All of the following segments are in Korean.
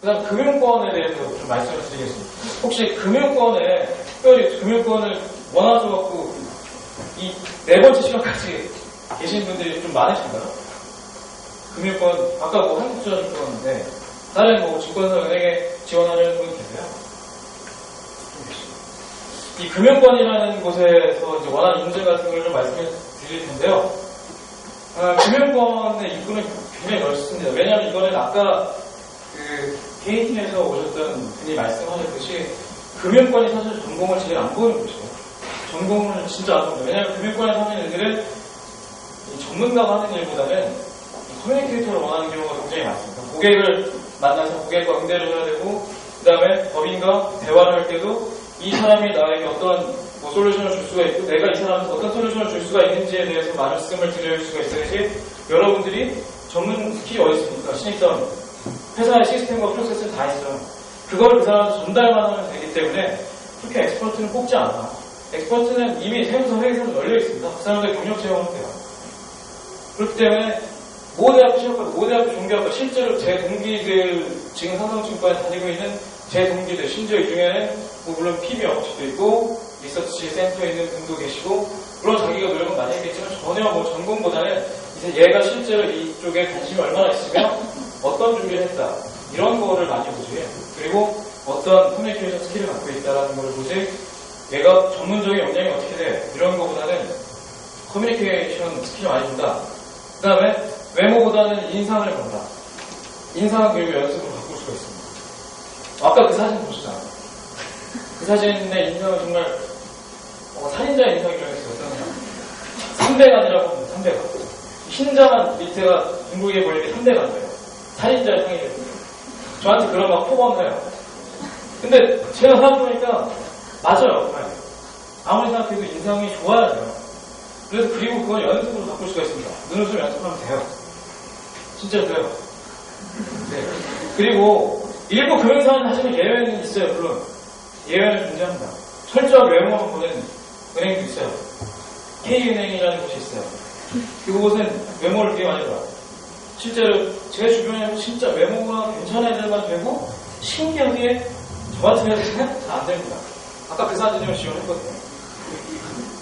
그 다음 금융권에 대해서 좀 말씀을 드리겠습니다. 혹시 금융권에, 특별히 금융권을 원하셔갖고 이 네 번째 시간까지 계신 분들이 좀 많으신가요? 금융권, 아까 뭐 한국투자증권인데 다른 뭐 증권사 은행에 지원하려는 분 계세요? 이 금융권이라는 곳에서 이제 원하는 인증 같은 걸 좀 말씀을 드릴 텐데요. 금융권의 입구는 굉장히 넓습니다. 왜냐하면 이거는 아까 그 개인팀에서 오셨던 분이 말씀하셨듯이 금융권이 사실 전공을 제일 안 보는 곳이에요. 전공을 진짜 안 봅니다. 왜냐하면 금융권에 사는 애들은 이 전문가가 하는 일보다는 커뮤니케이터를 원하는 경우가 굉장히 많습니다. 고객을 만나서 고객과 응대를 해야 되고, 그 다음에 법인과 대화를 할 때도 이 사람이 나에게 어떤 뭐 솔루션을 줄 수가 있고, 내가 이 사람한테 어떤 솔루션을 줄 수가 있는지에 대해서 말씀을 드릴 수가 있어야지, 여러분들이 전문 스킬이 어디 있습니까? 신입사원. 회사의 시스템과 프로세스는 다 있어요. 그걸 그 사람한테 전달만 하면 되기 때문에 그렇게 엑스퍼트는 뽑지 않아. 엑스퍼트는 이미 세무서 회계사로 널려 있습니다. 그 사람들 경력 채용하면 돼요. 그렇기 때문에 모 대학교 취업과 모 대학교 종교학과 실제로 제 동기들, 지금 삼성증권에 다니고 있는 제 동기들, 심지어 이 중에는 뭐 물론 PB 영업직도 있고 리서치 센터에 있는 분도 계시고, 물론 자기가 노력은 많이 했겠지만 전혀 뭐 전공보다는 이제 얘가 실제로 이쪽에 관심이 얼마나 있으면 어떤 준비를 했다, 이런 거를 많이 보지. 그리고 어떤 커뮤니케이션 스킬을 갖고 있다는 걸 보지, 얘가 전문적인 역량이 어떻게 돼, 이런 거보다는 커뮤니케이션 스킬을 많이 본다. 그 다음에 외모보다는 인상을 본다. 인상은 그리고 연습으로 바꿀 수가 있습니다. 아까 그 사진 보시잖아요. 그 사진의 인상은 정말 살인자 인상이라고 했어요. 어떤 3대간이라고 합니다. 3대간. 흰자만 밑에가 둥글게 보이는 게 3대간이에요. 살인자의 상이거든요. 저한테 그런 막 포범을 해요. 근데 제가 생각해보니까 맞아요. 아무리 생각해도 인상이 좋아야 돼요. 그래서 그리고 그건 연습으로 바꿀 수가 있습니다. 눈웃음 연습하면 돼요. 진짜 돼요. 네. 그리고 일부 금융사는 하시는 예외는 있어요. 물론 예외는 존재합니다. 철저하게 외모만 보는 은행도 있어요. K은행이라는 곳이 있어요. 그곳은 외모를 되게 많이 봐요. 실제로 제 주변에는 진짜 외모가 괜찮은 애들만 되고, 신기하게 저 같은 애들은 잘 안 됩니다. 아까 그 사진을 지원했거든요.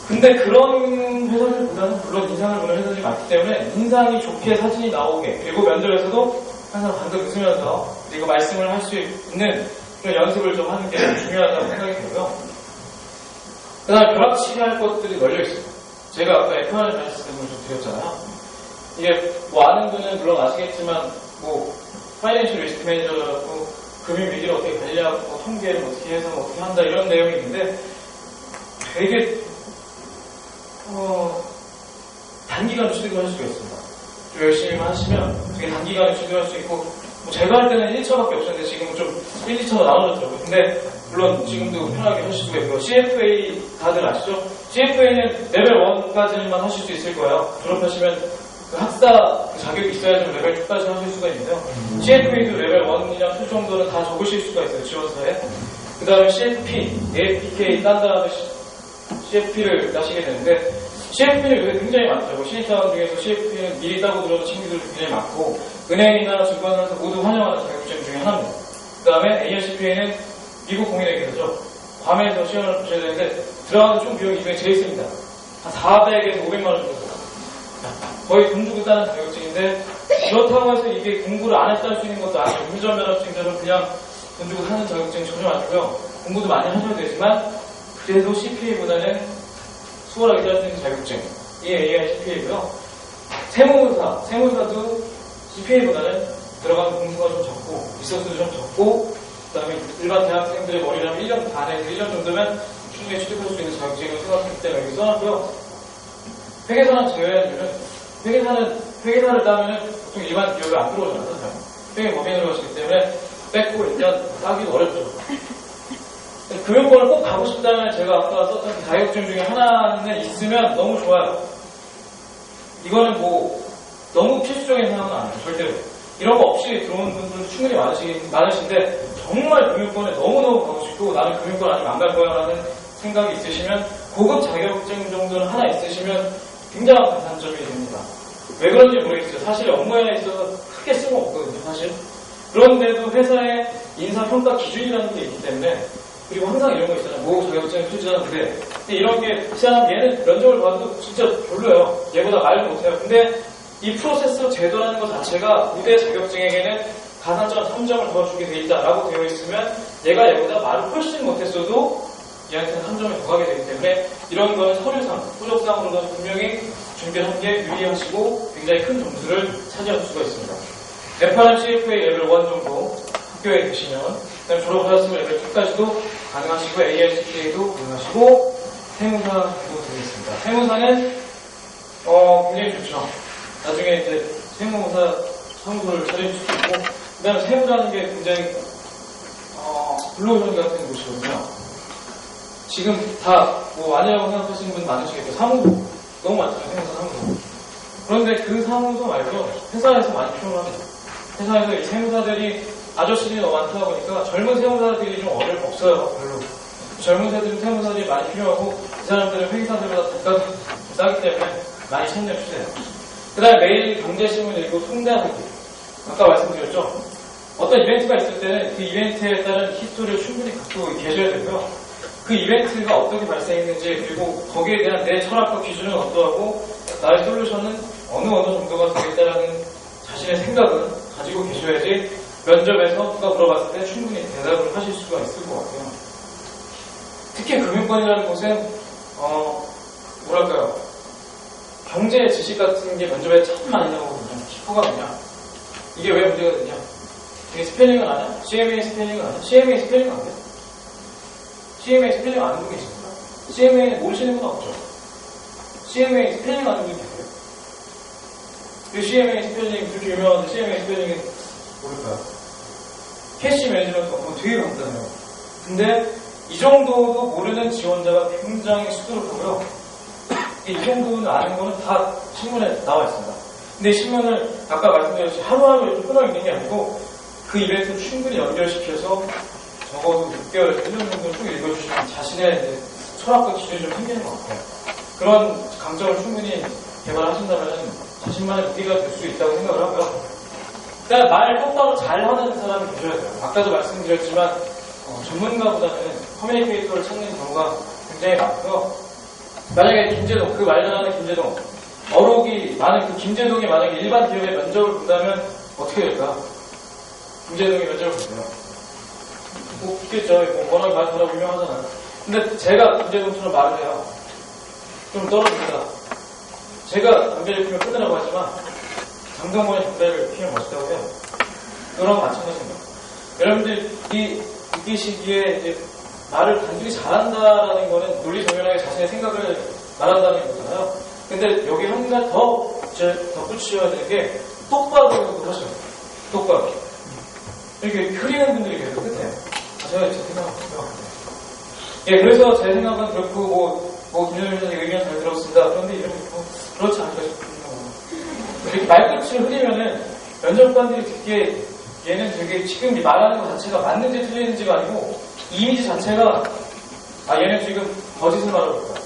근데 그런 회사들보다는 물론 인상을 보는 회사들이 많기 때문에 인상이 좋게 사진이 나오게, 그리고 면접에서도 항상 방금 웃으면서 그리고 말씀을 할 수 있는 그런 연습을 좀 하는 게 중요하다고 생각이 들고요. 그 다음에 벼락치기할 것들이 널려 있습니다. 제가 아까 F1을 다녔을 때문에 좀 드렸잖아요. 이게 뭐 아는 분은 물론 아시겠지만 뭐 파이낸셜 리스크 매니저라고 금융 위기를 어떻게 관리하고 뭐 통계를 어떻게 해서 어떻게 한다, 이런 내용이 있는데 되게 단기간에 취득을 할 수가 있습니다. 좀 열심히 하시면 되게 단기간에 취득할 수 있고, 뭐 제가 할 때는 1차밖에 없었는데 지금은 좀 1, 2차로 나눠졌더라고요. 근데 물론 지금도 편하게 하실 수가 있고요. CFA 다들 아시죠? CFA는 레벨 1까지만 하실 수 있을 거예요. 졸업하시면 그 학사 자격이 있어야지 레벨 2까지 하실 수가 있는데요. CFA도 레벨 1이랑 2 정도는 다 적으실 수가 있어요. 지원서에. 그 다음에 CFP, APK 딴 다음에 CFP를 따시게 되는데, CFP는 요새 굉장히 많죠. 뭐 신입사원 중에서 CFP는 미리 따고 들어오는 친구들도 굉장히 많고, 은행이나 증권사에서 모두 환영하는 자격증 중에 하나입니다. 그 다음에 ARCPA는 미국 공인회계사죠. 밤에서 시험을 보셔야 되는데 들어가는 총 비용이 이 중에 제일 씁니다. 한 400에서 500만 원 정도 들어요. 거의 돈 주고 따는 자격증인데, 그렇다고 해서 이게 공부를 안 해서 할 수 있는 것도 아니고, 운전면허증처럼 그냥 돈 주고 사는 자격증이 전혀 아니고요. 공부도 많이 하셔야 되지만 그래도 CPA보다는 수월하게 딸 수 있는 자격증이 AICPA고요. 세무사도 CPA보다는 들어가는 공부가 좀 적고 리서치도 좀 적고, 그 다음에 일반 대학생들의 머리라면 1년 반에서 1년 정도면 충분히 취득할 수 있는 자격증을 생각하기 때문에 여기 써놨고요. 회계사는 제외한 이유는 회계사를 따면 보통 일반 기업에 안 들어오잖아요. 회계 법인으로 가시기 때문에 뺏고 일단 따기도 어렵죠. 금융권을 꼭 가고 싶다면 제가 아까 썼던 자격증 중에 하나는 있으면 너무 좋아요. 이거는 뭐 너무 필수적인 상황은 아니에요. 절대로. 이런 거 없이 들어오는 분들도 충분히 많으신데, 정말 금융권에 너무너무 가고 싶고 나는 금융권 아니면 안 갈 거야 라는 생각이 있으시면, 고급 자격증 정도는 하나 있으시면 굉장한 가산점이 됩니다. 왜 그런지 모르겠어요. 사실 업무에 있어서 크게 쓸모없거든요. 사실 그런데도 회사의 인사평가 기준이라는 게 있기 때문에, 그리고 항상 이런 거 있잖아요. 뭐 자격증을 투자하는데, 근데 이런 게 진짜 얘는 면접을 봐도 진짜 별로예요. 얘보다 말을 못해요. 근데 이 프로세스 제도라는 것 자체가 우대 자격증에게는 가산점 3점을 더 주게 돼 있다라고 되어 있으면 얘가 얘보다 말을 훨씬 못했어도 얘한테는 3점을 더 가게 되기 때문에 이런 거는 서류상, 후적상으로는 분명히 준비한 게 유리하시고 굉장히 큰 점수를 차지할 수가 있습니다. FRM CFA 레벨 1 정도 학교에 계시면, 그다음에 졸업하셨으면 레벨 2까지도 가능하시고 AICPA도 가능하시고 세무사도 되겠습니다. 세무사는 굉장히 좋죠. 나중에 이제 세무사 사무소를 차려줄 수도 있고, 그 다음에 세무라는 게 굉장히 블루오션 같은 곳이거든요. 지금 다 뭐 아니라고 생각하시는 분 많으시겠죠. 사무소 너무 많잖아요. 세무사 사무소. 그런데 그 사무소 말고 회사에서 많이 필요합니다. 회사에서 이 세무사들이 아저씨들이 너무 많다 보니까 젊은 세무사들이 좀 없어요. 별로. 젊은 세무사들이 많이 필요하고 이 사람들은 회계사들보다 단가도 싸기 때문에 많이 찾는 추세예요. 그 다음에 매일 경제신문 읽고 송대하기. 아까 말씀드렸죠. 어떤 이벤트가 있을 때는 그 이벤트에 따른 히스토리를 충분히 갖고 계셔야 되고요. 그 이벤트가 어떻게 발생했는지, 그리고 거기에 대한 내 철학과 기준은 어떠하고 나의 솔루션은 어느 정도가 되겠다라는 자신의 생각은 가지고 계셔야지 면접에서 누가 물어봤을 때 충분히 대답을 하실 수가 있을 것 같아요. 특히 금융권이라는 곳은 뭐랄까요, 경제 지식 같은 게 면접에 참 많이 나오거든요. 키포가 뭐냐, 이게 왜 문제가 되냐, 이게 스펠링은 아냐, CMA 스펠링은 아냐, CMA 스펠링은 안 돼요. CMA 스펠링 아는 분 계십니까? CMA 모르시는 분 없죠? CMA 스펠링 아는 분이 계세요? 그 CMA 스펠링, 그렇게 유명한데 CMA 스펠링은 모를까요? 캐시 매니지먼트 되게 간단해요. 근데 이 정도도 모르는 지원자가 굉장히 수두룩하고요. 이 정도는 아는 거는 다 신문에 나와 있습니다. 근데 이 신문을 아까 말씀드렸듯이 하루하루 이렇게 끊어 읽는 게 아니고 그 이벤트를 충분히 연결시켜서 적어도 6개월, 1년 정도 쭉 읽어주시면 자신의 이제 철학과 기준이 좀 생기는 것 같아요. 그런 강점을 충분히 개발하신다면 자신만의 무기가 될 수 있다고 생각을 하고요. 그러니까 말 똑바로 잘하는 사람이 계셔야 돼요. 아까도 말씀드렸지만 전문가보다는 커뮤니케이터를 찾는 경우가 굉장히 많고요. 만약에 김재동, 그 말 잘하는 김재동, 어록이 많은 그 김재동이 만약에 일반 기업의 면접을 본다면 어떻게 될까? 김재동이 면접을 보세요. 뭐 있겠죠. 뭐 워낙 말 잘하고 유명하잖아요. 근데 제가 김재동처럼 말을 해요. 좀 떨어집니다. 제가 담배를 피우면 끊으라고 하지만 장동건이 담배를 피우면 멋있다고 해요. 그런 거 마찬가지입니다. 여러분들이 느끼시기에 이제 말을 단순히 잘한다라는 거는 논리정연하게 자신의 생각을 말한다는 거잖아요. 근데 여기 한 가지 더 덧붙여야 되는 게 똑바로 하셔요. 똑바로. 이렇게 흐리는 분들이 계속 끝에. 제가 제 생각은 예, 그래서 제 생각은 그렇고, 김현일 회장님 의견 잘 들었습니다. 그런데 이런 거 그렇지 않을까 싶군요. 이렇게 말끝을 흐리면은 면접관들이 듣기에 얘는 되게 지금 말하는 것 자체가 맞는지 틀리는지가 아니고 이미지 자체가 얘는 지금 거짓을 말하고 있다.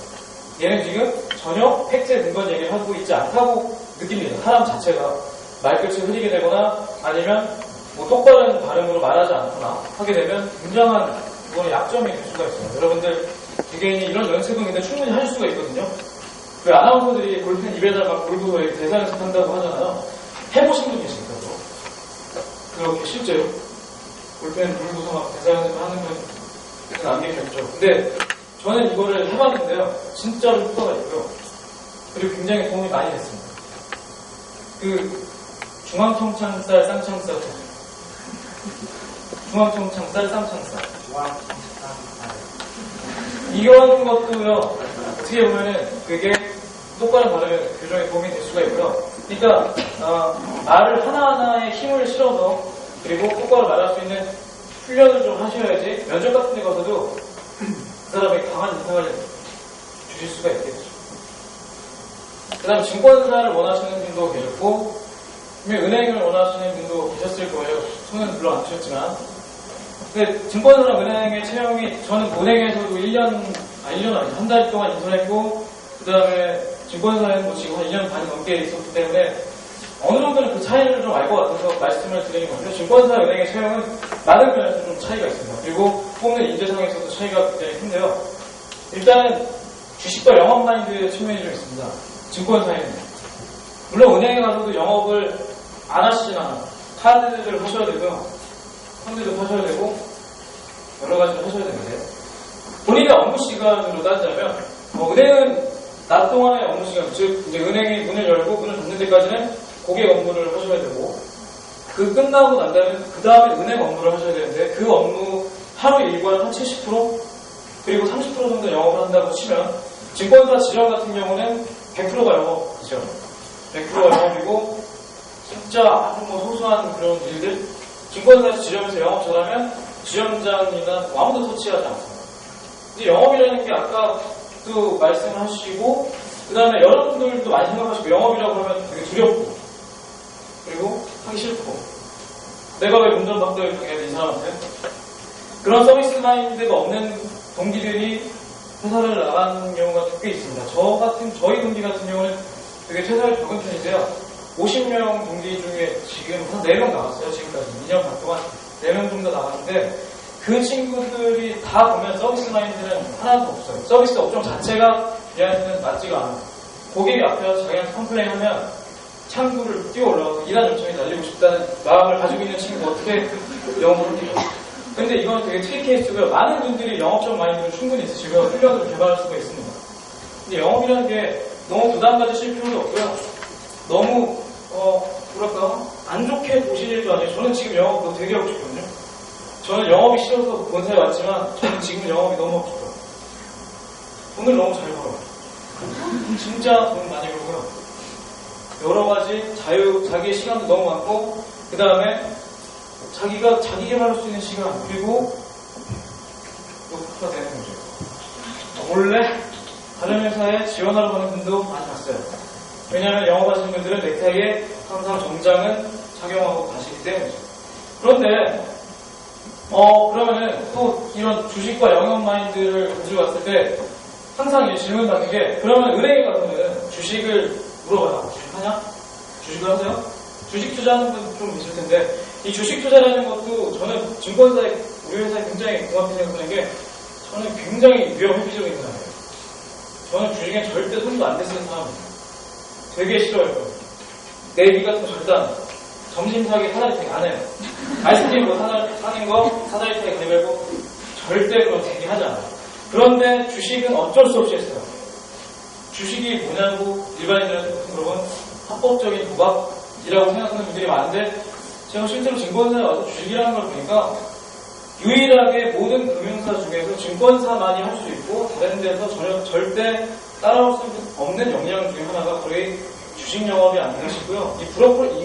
얘는 지금 전혀 팩트에 근거한 얘기를 하고 있지 않다고 느낍니다. 사람 자체가 말끝을 흐리게 되거나 아니면 똑바른 발음으로 말하지 않거나 하게 되면 굉장한 그거는 약점이 될 수가 있어요. 여러분들 개개인이 이런 연습은 근데 충분히 할 수가 있거든요. 그 아나운서들이 볼펜 입에다 막 물고 대사 연습한다고 하잖아요. 해보신 분 계십니까? 그렇게 실제로 볼펜 물고서 막 대사 연습을 하는 건 안 계셨죠. 근데 저는 이거를 해봤는데요. 진짜로 효과가 있고요. 그리고 굉장히 도움이 많이 됐습니다. 그 중앙청창살 쌍창살 중앙청창살 쌍창살 이런 것도요, 어떻게 보면은 그게 똑바른 발음에 교정에 도움이 될 수가 있고요. 그러니까 말을 하나하나에 힘을 실어서 그리고 똑바로 말할 수 있는 훈련을 좀 하셔야지 면접 같은 데 가서도 그 사람에게 강한 인상을 주실 수가 있겠죠. 그 다음에 증권사를 원하시는 분도 계셨고 은행을 원하시는 분도 계셨을 거예요. 손은 물론 안 치셨지만. 근데 증권사랑 은행의 채용이 저는 은행에서도 1년 아니 한 달 동안 인턴했고 그 다음에 증권사에는 뭐 지금 한 1년 반 넘게 있었기 때문에 어느 정도는 그 차이를 좀 알 것 같아서 말씀을 드리는 건데요. 증권사 은행의 채용은 많은 면에서 좀 차이가 있습니다. 그리고 뽑는 인재상에서도 차이가 굉장히 큰데요. 일단은 주식과 영업 마인드 측면이 좀 있습니다. 증권사에는. 물론 은행에 가서도 영업을 안 하시진 않아요. 카드를 하셔야 되고요. 펀드도 하셔야 되고 여러 가지를 하셔야 되는데 본인의 업무 시간으로 따지자면 은행은 낮 동안의 업무 시간, 즉 이제 은행이 문을 열고 문을 닫는 데까지는 고객 업무를 하셔야 되고 그 끝나고 난 다음에 그 다음에 은행 업무를 하셔야 되는데 그 업무 하루 일과는 한 70% 그리고 30% 정도 영업을 한다고 치면 증권사 지점 같은 경우는 100%가 영업이죠. 100%가 영업이고 진짜 아주 소소한 그런 일들 증권사 지점에서 영업 잘하면 지점장이나 아무도 터치하지 않습니다. 근데 영업이라는 게 아까 또 말씀을 하시고 그 다음에 여러분들도 많이 생각하시고 영업이라고 하면 되게 두렵고 그리고 하기 싫고 내가 왜 운전박대를 당해야 돼 이 사람한테 그런 서비스 마인드가 없는 동기들이 회사를 나가는 경우가 꽤 있습니다. 저희 동기 같은 경우는 되게 퇴사를 적은 편인데요. 50명 동기 중에 지금 한 4명 나갔어요. 지금까지 2년 반 동안 4명 정도 나갔는데 그 친구들이 다 보면 서비스 마인드는 하나도 없어요. 서비스 업종 자체가 얘한테는 맞지가 않아요. 고객이 앞에 와서 자기한테 컴플레인 하면 창구를 뛰어 올라가서 일한 요청이 날리고 싶다는 마음을 가지고 있는 친구가 어떻게 영업을 할게요. 근데 이건 되게 특이 케이스고요. 많은 분들이 영업적 마인드를 충분히 있으시고요. 훈련으로 개발할 수가 있습니다. 근데 영업이라는 게 너무 부담 가지실 필요도 없고요. 너무 뭐랄까 안 좋게 보실 일도 아니에요. 저는 지금 영업도 되게 하고 싶거든요. 저는 영업이 싫어서 본사에 왔지만 저는 지금 영업이 너무 하고 싶어요. 돈을 너무 잘 벌어요. 진짜 돈 많이 벌고요. 여러 가지 자기의 시간도 너무 많고 그 다음에 자기가 자기 개발할 수 있는 시간 그리고 녹화가 되는 거죠. 원래 다른 회사에 지원하러 가는 분도 많이 봤어요. 왜냐하면 영업하시는 분들은 넥타이에 항상 정장은 착용하고 가시기 때문이죠. 그런데 그러면은 또 이런 주식과 영업 마인드를 가지고 왔을 때 항상 질문 받는 게 그러면 은행에 가서는 주식을 물어봐요. 주식하냐? 주식을 하세요? 주식 투자하는 분 좀 계실 텐데 이 주식 투자라는 것도 저는 증권사에 우리 회사에 굉장히 고맙게 생각하는 게 저는 굉장히 위험회피적인 사람이에요. 저는 주식에 절대 손도 안 대쓰는 사람입니다. 되게 싫어요. 내 일 같은 거 절대 안 해요. 점심 사기 사다리 타기 안 해요. 아이스크림 뭐 사는 거 사다리 타기 가위바위보 절대 그런 얘기 하지 않아요. 그런데 주식은 어쩔 수 없이 했어요. 주식이 뭐냐고 일반인들한테 물어보면 합법적인 도박이라고 생각하는 분들이 많은데 제가 실제로 증권사에 와서 주식이라는 걸 보니까 유일하게 모든 금융사 중에서 증권사만이 할 수 있고 다른 데서 전혀 절대 따라올 수 없는 역량 중에 하나가 거의 주식 영업이 아닌가 싶고요.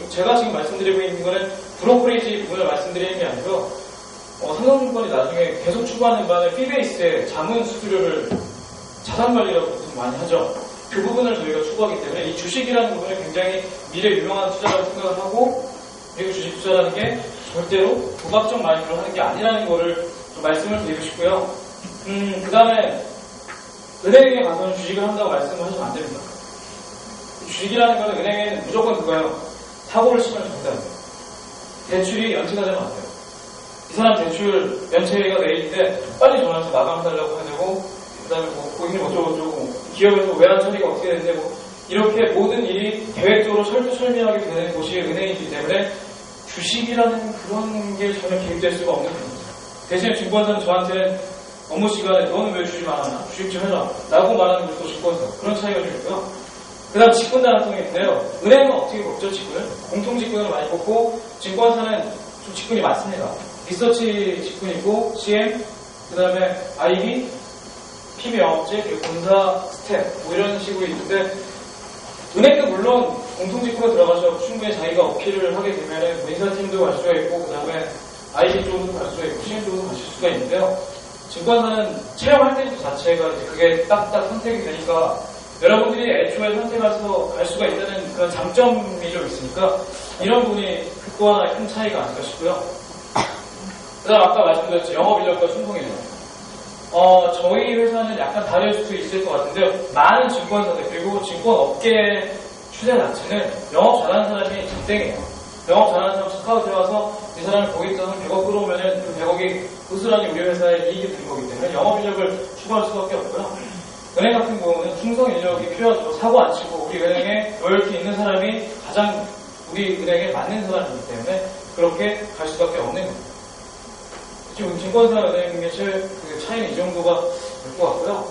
제가 지금 말씀드리고 있는 거는 브로커리지 부분을 말씀드리는 게 아니고요. 삼성증권이 나중에 계속 추구하는 바는 피베이스의 자문 수수료를 자산관리라고 많이 하죠. 그 부분을 저희가 추구하기 때문에 이 주식이라는 부분을 굉장히 미래 유명한 투자라고 생각을 하고 그리고 주식 투자라는 게 절대로 도박적 마인드로 하는 게 아니라는 거를 좀 말씀을 드리고 싶고요. 그 다음에 은행에 가서는 주식을 한다고 말씀을 하시면 안 됩니다. 주식이라는 거는 은행에는 무조건 그거예요. 사고를 치면 절대 안 돼요. 대출이 연체가 되면 안 돼요. 이 사람 대출 연체가 내일인데 빨리 전화해서 마감해달라고 해야 되고 그 다음에 고객님 어쩌고저쩌고 기업에서 외환 처리가 어떻게 되는데 이렇게 모든 일이 계획적으로 철두철미하게 되는 곳이 은행이기 때문에 주식이라는 그런 게 전혀 개입될 수가 없는 겁니다. 대신에 증권사는 저한테는 업무 시간에 너는 왜 주식 안 하냐? 주식 좀 해라. 라고 말하는 것도 증권사. 그런 차이가 좀 있고요. 그 다음 직분단합성이 있는데요. 은행은 어떻게 뽑죠, 직분을? 공통 직분을 많이 뽑고 증권사는 좀 직분이 많습니다. 리서치 직분 있고 CM, 그 다음에 IB, PB 영업직, 그리고 본사 스텝 뭐 이런 식으로 있는데 은행도 물론 공통직구가 들어가서 충분히 자기가 어필을 하게 되면 뭐 인사팀도 갈 수가 있고 그 다음에 IB 쪽으로 갈 수가 있고 CM 쪽으로 가실 수가 있는데요. 증권사는 체험할 때 자체가 이제 그게 딱딱 선택이 되니까 여러분들이 애초에 선택해서 갈 수가 있다는 그런 장점이 좀 있으니까 이런 부분이 또 하나의 큰 차이가 아닐까 싶고요. 그 다음 아까 말씀드렸죠. 영업인력과 충성인력. 저희 회사는 약간 다를 수도 있을 것 같은데요. 많은 증권사들 그리고 증권업계 추세 자체는 영업 잘하는 사람이 장땡이에요. 영업 잘하는 사람 스카우트에 와서 이 사람이 고객 자산 100억 끌어오면은 그 100억이 고스란히 우리 회사의 이익이 된 거기 때문에 영업 인력을 추구할 수밖에 없고요. 은행 같은 경우는 충성 인력이 필요하죠. 사고 안 치고 우리 은행에 로열티 있는 사람이 가장 우리 은행에 맞는 사람이기 때문에 그렇게 갈 수밖에 없는 겁니다. 지금 증권사 은행의 그 차이는 이 정도가 될 것 같고요.